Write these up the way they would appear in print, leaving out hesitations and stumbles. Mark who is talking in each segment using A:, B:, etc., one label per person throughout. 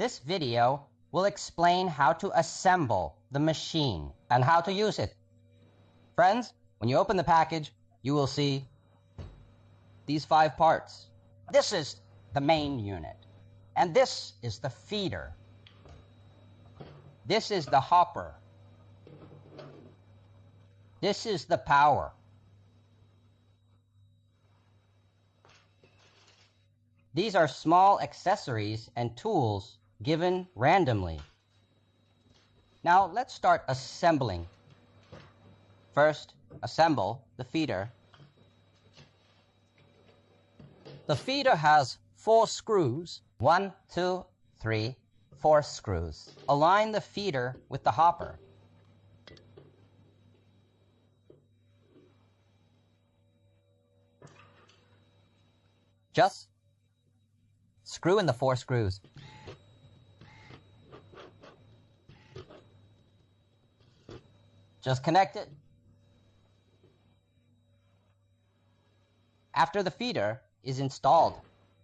A: This video will explain how to assemble the machine and how to use it. Friends, when you open the package, you will see these 5 parts. This is the main unit, and this is the feeder. This is the hopper. This is the power. These are small accessories and tools given randomly. Now let's start assembling. First, assemble the feeder. The feeder has 4 screws. 1, 2, 3, 4 screws. Align the feeder with the hopper. Just screw in the 4 screws. Just connect it. After the feeder is installed,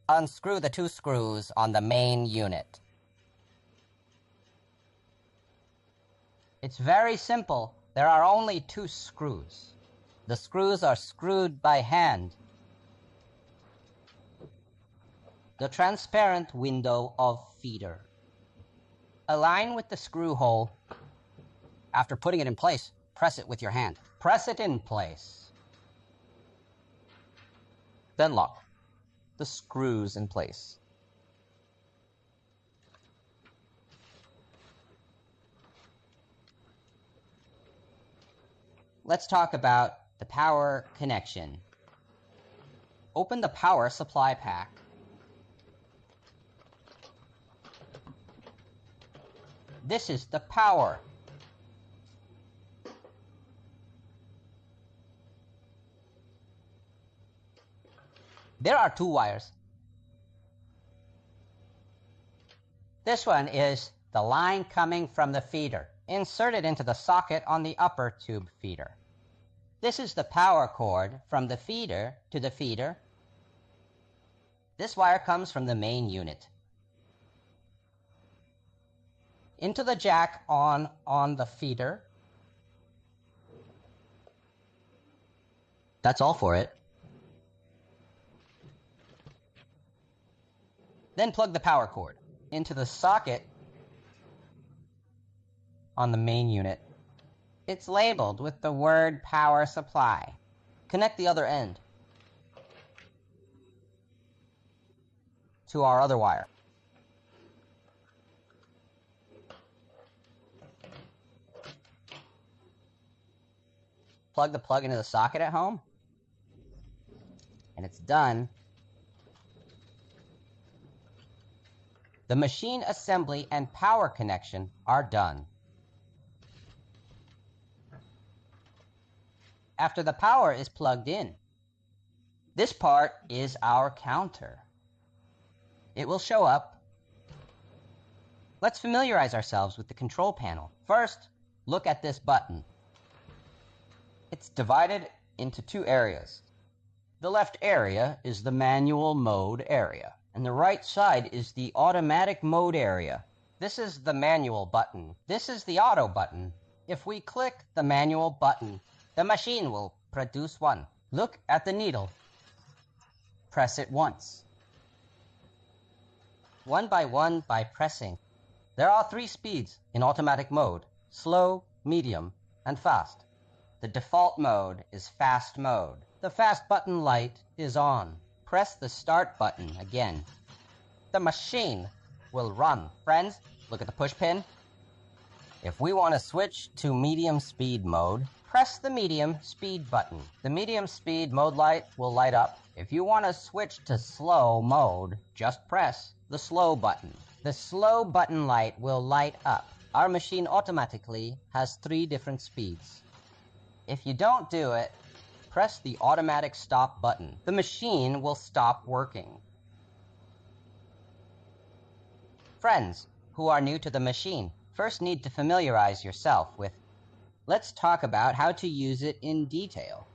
A: unscrew the 2 screws on the main unit. It's very simple. There are only 2 screws. The screws are screwed by hand. The transparent window of feeder. Align with the screw hole. After putting it in place, press it with your hand. Press it in place.
B: Then lock the screws in place.
A: Let's talk about the power connection. Open the power supply pack. This is the power. There are 2 wires. This one is the line coming from the feeder. Insert it into the socket on the upper tube feeder. This is the power cord from the feeder to the feeder. This wire comes from the main unit into the jack on the feeder. That's all for it. Then plug the power cord into the socket on the main unit. It's labeled with the word power supply. Connect the other end to our other wire. Plug the plug into the socket at home, and it's done. The machine assembly and power connection are done. After the power is plugged in, this part is our counter. It will show up. Let's familiarize ourselves with the control panel. First, look at this button. It's divided into 2 areas. The left area is the manual mode area, and the right side is the automatic mode area. This is the manual button. This is the auto button. If we click the manual button, the machine will produce 1. Look at the needle. Press it once. 1 by pressing. There are 3 speeds in automatic mode: slow, medium, and fast. The default mode is fast mode. The fast button light is on. Press the start button again. The machine will run. Friends, look at the push pin. If we want to switch to medium speed mode, press the medium speed button. The medium speed mode light will light up. If you want to switch to slow mode, just press the slow button. The slow button light will light up. Our machine automatically has 3 different speeds. If you don't do it, press the automatic stop button. The machine will stop working. Friends who are new to the machine first need to familiarize yourself with. Let's talk about how to use it in detail.